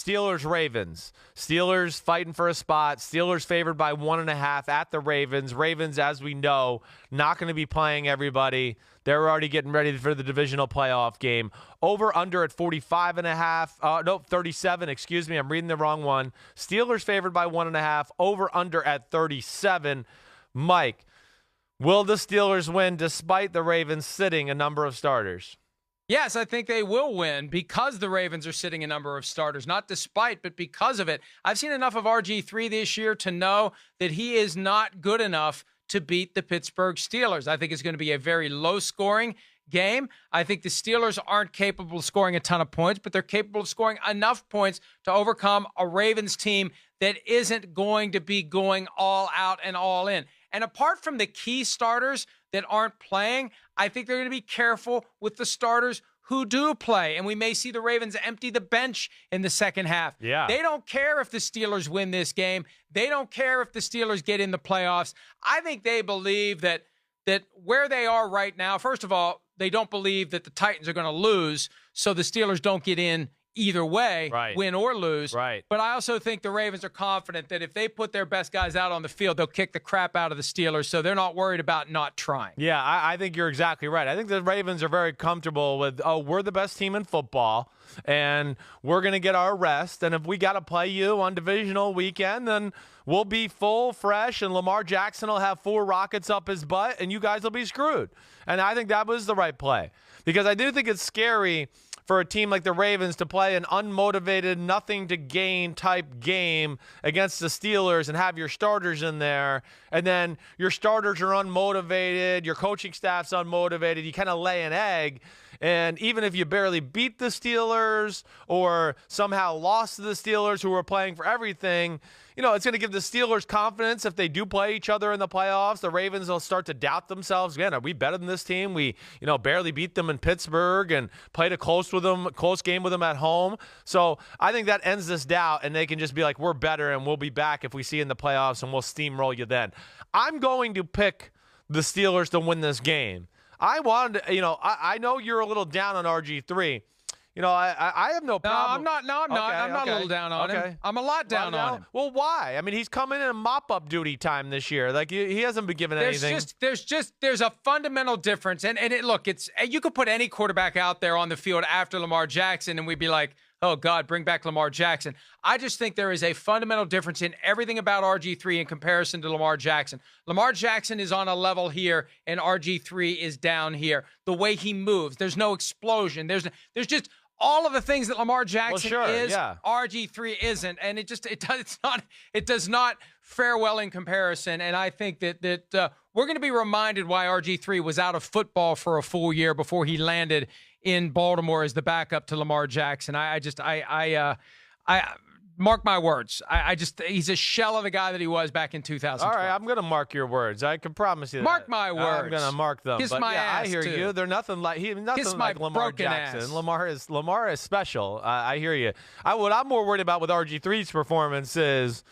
Steelers-Ravens. Steelers fighting for a spot. Steelers favored by 1.5 at the Ravens. Ravens, as we know, not going to be playing everybody. They're already getting ready for the divisional playoff game. Over under at 45.5. No, 37. Excuse me. I'm reading the wrong one. Steelers favored by 1.5. Over under at 37. Mike, will the Steelers win despite the Ravens sitting a number of starters? Yes, I think they will win because the Ravens are sitting a number of starters, not despite, but because of it. I've seen enough of RG3 this year to know that he is not good enough to beat the Pittsburgh Steelers. I think it's going to be a very low-scoring game. I think the Steelers aren't capable of scoring a ton of points, but they're capable of scoring enough points to overcome a Ravens team that isn't going to be going all out and all in. And apart from the key starters that aren't playing, I think they're going to be careful with the starters who do play. And we may see the Ravens empty the bench in the second half. Yeah. They don't care if the Steelers win this game. They don't care if the Steelers get in the playoffs. I think they believe that where they are right now, first of all, they don't believe that the Titans are going to lose, so the Steelers don't get in either way, right, win or lose. Right. But I also think the Ravens are confident that if they put their best guys out on the field, they'll kick the crap out of the Steelers, so they're not worried about not trying. Yeah, I think you're exactly right. I think the Ravens are very comfortable with, we're the best team in football, and we're going to get our rest, and if we got to play you on divisional weekend, then we'll be full, fresh, and Lamar Jackson will have 4 rockets up his butt, and you guys will be screwed. And I think that was the right play, because I do think it's scary for a team like the Ravens to play an unmotivated, nothing-to-gain type game against the Steelers and have your starters in there, and then your starters are unmotivated, your coaching staff's unmotivated, you kind of lay an egg, and even if you barely beat the Steelers or somehow lost to the Steelers who were playing for everything, it's going to give the Steelers confidence if they do play each other in the playoffs. The Ravens will start to doubt themselves. Again, are we better than this team? We, barely beat them in Pittsburgh and played a close game with them at home. So I think that ends this doubt, and they can just be like, we're better, and we'll be back if we see you in the playoffs, and we'll steamroll you then. I'm going to pick the Steelers to win this game. I wanted to, I know you're a little down on RG3. I have no problem. No, I'm not. I'm not a little down on him. I'm a lot down on him. Well, why? I mean, he's coming in mop-up duty time this year. Like, he hasn't been given anything. There's a fundamental difference. And you could put any quarterback out there on the field after Lamar Jackson, and we'd be like, oh, God, bring back Lamar Jackson. I just think there is a fundamental difference in everything about RG3 in comparison to Lamar Jackson. Lamar Jackson is on a level here, and RG3 is down here. The way he moves, there's no explosion. There's just all of the things that Lamar Jackson is, yeah. RG3 isn't, and it does not fare well in comparison. And I think that we're going to be reminded why RG3 was out of football for a full year before he landed in Baltimore as the backup to Lamar Jackson. I mark my words. He's a shell of the guy that he was back in 2012. All right, I'm going to mark your words. I can promise you that. Mark my words. I'm going to mark them. Kiss but my yeah, ass I hear too. you. They're nothing like Lamar Jackson. Ass. Lamar is special. I hear you. What I'm more worried about with RG3's performance is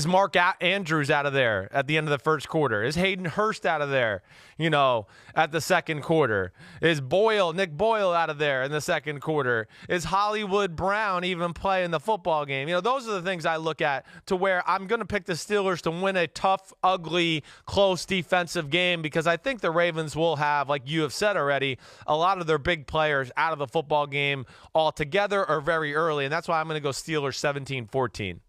Mark Andrews out of there at the end of the first quarter? Is Hayden Hurst out of there, at the second quarter? Is Nick Boyle out of there in the second quarter? Is Hollywood Brown even playing the football game? Those are the things I look at to where I'm going to pick the Steelers to win a tough, ugly, close defensive game, because I think the Ravens will have, like you have said already, a lot of their big players out of the football game altogether or very early, and that's why I'm going to go Steelers 17-14.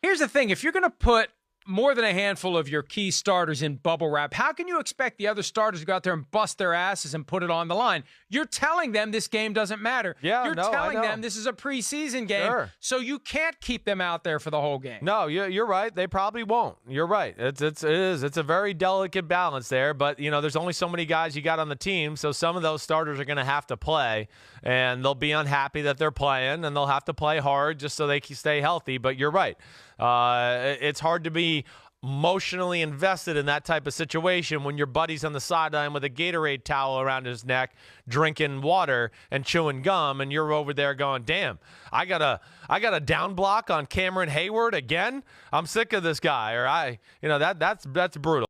Here's the thing. If you're going to put more than a handful of your key starters in bubble wrap, how can you expect the other starters to go out there and bust their asses and put it on the line? You're telling them this game doesn't matter. You're telling them this is a preseason game, sure. So you can't keep them out there for the whole game. No, you're right. They probably won't. You're right. It's a very delicate balance there, but there's only so many guys you got on the team, so some of those starters are going to have to play, and they'll be unhappy that they're playing, and they'll have to play hard just so they can stay healthy. But you're right. It's hard to be emotionally invested in that type of situation when your buddy's on the sideline with a Gatorade towel around his neck, drinking water and chewing gum, and you're over there going, damn, I got a down block on Cameron Hayward again. I'm sick of this guy. Or that's brutal.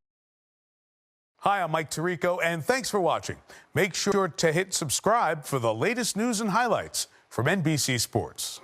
Hi, I'm Mike Tirico, and thanks for watching. Make sure to hit subscribe for the latest news and highlights from NBC Sports.